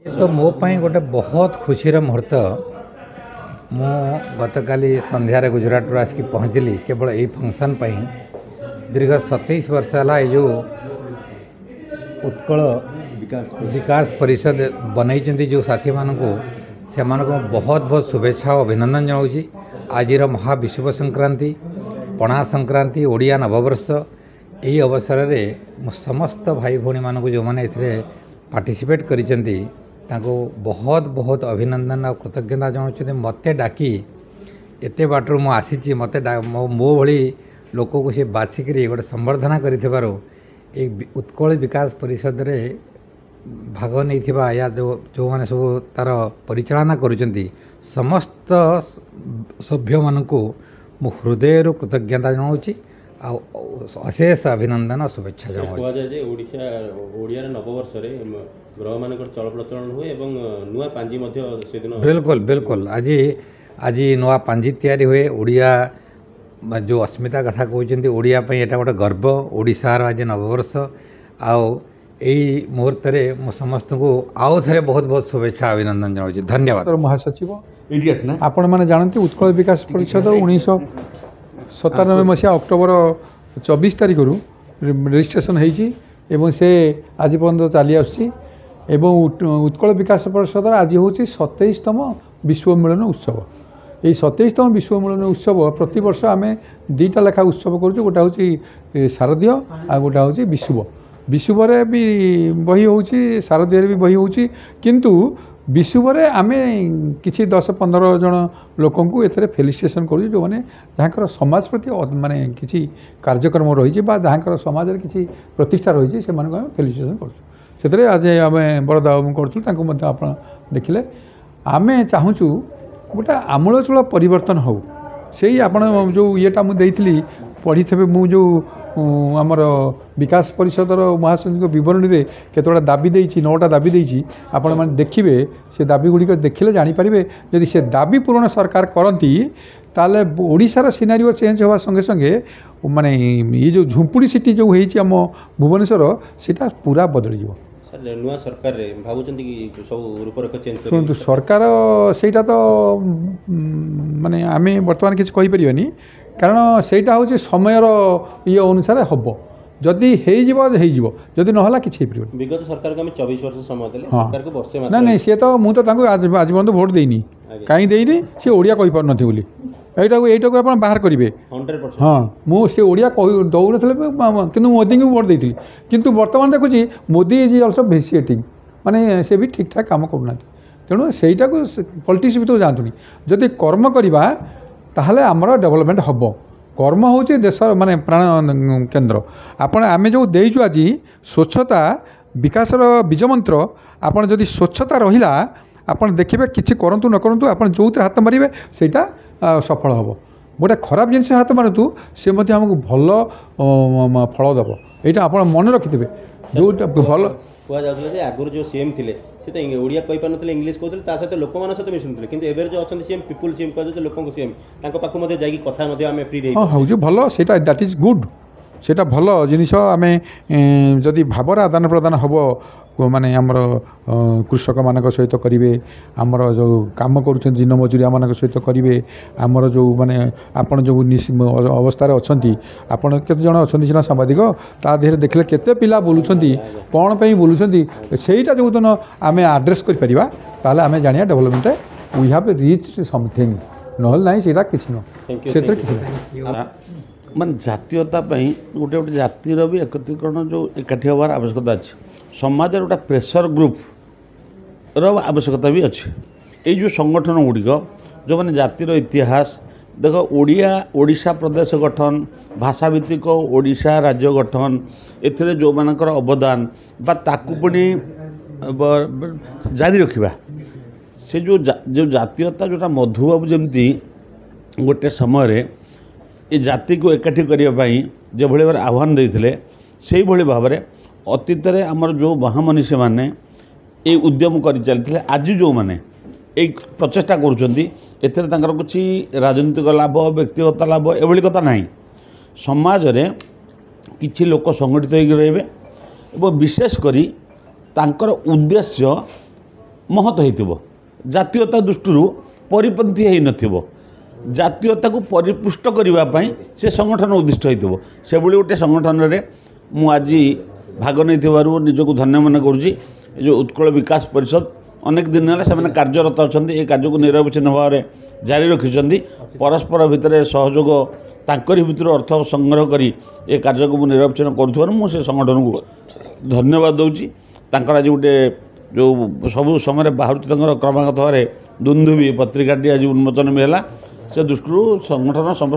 तो मो पाई गोटे बहुत खुशीर मुहूर्त। मु गतकाली संध्यारे गुजरात आसिक पहुँचली केवल यही फंक्शन पाई। दीर्घ 27 वर्ष है ये जो उत्कल विकास परिषद बनई जो साथी मानक से बहुत बहुत शुभेच्छा और अभिनंदन जनाऊँगी। आज महाविषुव संक्रांति पणा संक्रांति ओडिया नववर्ष यही अवसर में समस्त भाई भौणी मानक जो मैंने पार्टिसिपेट करिसेंती ताको बहुत बहुत अभिनंदन और कृतज्ञता जनाऊँ। मत डाकी एते बाटर मु आसी मत मो भली लोक को सी बाछिक गोटे संबर्धना कर उत्कल विकास परिषद रे भाग नहीं या जो मैंने सब तार परिचालना करुँच समस्त सभ्य मानक मु हृदय कृतज्ञता जनाऊँ अशेष अभिनंदन और शुभेच्छा जनाऊँ। नववर्ष ग्रह मान चल प्रचलन हुए नुआ पांजी बिल्कुल बिल्कुल आज नुआ पांजी तैयारी हुए। ओडिया जो अस्मिता कथा कहते ओडिया यहाँ गोटे गर्व ओडिशार आज नववर्ष आई मुहूर्त में समस्त को आउ थे बहुत बहुत शुभेच्छा अभिनंदन जनाऊँ। धन्यवाद। महासचिव आपण मैंने जानते उत्कल विकास परिषद 1997 मसीहा अक्टोबर 24 तारीख रजिस्ट्रेशन होती से आज पर्यटन चली आसुची। उत्कल विकास परिषद आज हूँ 27तम विश्व मिलन उत्सव। ये 27तम विश्व मिलन उत्सव प्रति वर्ष आम दुईटा लेखा उत्सव करुँ। गोटे हूँ शारदीय आ गोटे हूँ विश्व। विश्व भी बही हो शारदीय भी बही हो किंतु विश्व आम कि 10-15 जन लोक ये फेलिसिटेसन करूँ जो मैंने जहाँ समाज प्रति माने किसी कार्यक्रम रही जहाँ समाज किसी प्रतिष्ठा रही से फेलिसिटेसन करूँ। आज आम बरदा करूँ आप देखिले आम चाहूँ गोटे आमूलचूल परिवर्तन हो से आप जो येटा मुझे पढ़ी थे मु जो आमर विकास परिषदर महासचिव बरणी में केतोटा दाबी देछि 9टा दाबी देछि आपण माने देखिबे से दाबी गुड़िक देखिले जानीपारे जदि से दाबी पूरण सरकार करती ताले ओडिशार सिनारिओ चेंज होगा संगे संगे माने ये जो झुंपुड़ी सिटी जो होईछि आम भुवनेश्वर सेटा पूरा बदल जीवो। नुआ सरकार रे भाबुचंती कि सब रूपरेखा चेंज कर सुनतु सरकार सेटा तो माने आमे वर्तमान किछ कहि परिबानी कारण सेटा होछि समयर ये अनुसार हम जदि हो जदि ना कि विगत सरकार को 24 वर्ष समय देले सरकार को वर्षे ना नहीं सी तो मुझे आज पर्यटन भोट देनी कहीं देनी सी ओडिया कही पार नथि बोली एटा को आप बाहर करेंगे 100%। हाँ मुझे ओडिया दौन कि मोदी को भोट देती किंतु वर्तमान देखुची मोदी इज ऑल्सो भेसिएटिंग माने से भी ठीक ठाक काम करूना तेणु सेटा को पॉलिटिक्स भी तो जानतुनी जदि कर्म करवा ताहले आमर डेवलपमेंट हम कर्म हूँ देश माने प्राण केन्द्र आपण आम जो देचु आज स्वच्छता विकासर बीजमंत्र आपण जदि स्वच्छता रहिला आपण देखिबे किछि करंतु न करंतु आपण जोउते हाथ मारिबे सेटा सफल हम गोटे खराब जिनस हाथ मारतु से आमको भल फल दब यहाँ आप मन रखिथे जो भल कहुले आगुरी जो सीएम थे तो ओडिया कही पार ना इंग्लीश कहते सहित लोक मान सहित मिशुले कि एवं जो अच्छा सीएम पीपुल सीएम कह लोक सीएम पाख जाकि कथा आम फ्री हाँ हूँ भल से दैट इज गुड सेटा भल जिनिस आम जदि भावर आदान प्रदान हम माने आमर कृषक मान सहित करेंगे आमर जो काम कर दिन मजुरिया मान सहित करेंगे आमर जो माने आपन जो अवस्था अच्छा आपड़ केत जन अच्छा सीना सांबादिक ता देहरे देखले केते पिला बोलुछंती कौन पे बोलुछंती सेटा जो दिन आम आड्रेस करिपरिबा ताले आम जानिया development we have reach something नहल ना सेटा किछि न सेतर किछि मान जातीयता गोटे गोटे जातिर भी एकत्रीकरण जो एकाठी हबार आवश्यकता अच्छे समाज गोटे प्रेसर ग्रुप रो आवश्यकता भी अच्छे ये जो संगठन गुड़िक जो मैंने जातिर इतिहास देख ओडिया ओडिशा प्रदेश गठन भाषाभित्तिक ओडिशा राज्य गठन एथिरे जो मानकर अवदान बा ताकु पुणी जारी रखिबा से जो जातीयता जोटा मधुबाबू जमती गोटे समय ये जाति को एकाठी करने जो भाई भाव आह्वान देते से भाव में अतीत में आमर जो महामनीषी मैंने ये उद्यम कर चलते आज जो मैंने एक प्रचेषा कर किसी राजनीतिक लाभ व्यक्तिगत लाभ एभली कथा ना समाज रे किछि लोक संगठित हो रहे और विशेषकर उद्देश्य ମହତ ହେଇଥିବ, ଜାତୀୟତା ଦୃଷ୍ଟିରୁ ପରିପନ୍ଥୀ ହେଇନଥିବ, ଜାତୀୟତାକୁ ପରିପୁଷ୍ଟ କରିବା ପାଇଁ ସେ ସଂଗଠନ ଉଦ୍ଦିଷ୍ଟ ହେଇଥିବ। ସେଭଳି ଗୋଟେ ସଂଗଠନରେ ମୁଁ ଆଜି ଭାଗ ନେଇଥିବାରୁ ନିଜକୁ ଧନ୍ୟ ମନେ କରୁଛି। ଏ ଯେଉଁ ଉତ୍କଳ ବିକାଶ ପରିଷଦ ଅନେକ ଦିନ ହେଲା ସେମାନେ କାର୍ଯ୍ୟରତ ଅଛନ୍ତି, ଏ କାର୍ଯ୍ୟକୁ ନିରବଚ୍ଛିନ୍ନ ଭାବରେ ଜାରି ରଖିଛନ୍ତି। ପରସ୍ପର ଭିତରେ ସହଯୋଗ ତାଙ୍କରି ଭିତରୁ ଅର୍ଥ ସଂଗ୍ରହ କରି ଏ କାର୍ଯ୍ୟକୁ ମୁଁ ନିରବଚ୍ଛିନ୍ନ କରୁଥିବାରୁ ମୁଁ ସେ ସଂଗଠନକୁ ଧନ୍ୟବାଦ ଦେଉଛି। ତାଙ୍କର ଆଜି ଗୋଟେ ଯେଉଁ ସବୁ ସମୟରେ ବାହାରୁଛି ତାଙ୍କର କ୍ରମାଗତ ଭାବରେ ଦୁନ୍ଦୁଭି ପତ୍ରିକାଟି ଆଜି ଉନ୍ମୋଚନ ବି ହେଲା। ସେ ଦୃଷ୍ଟିରୁ ସଂଗଠନ ସମସ୍ତ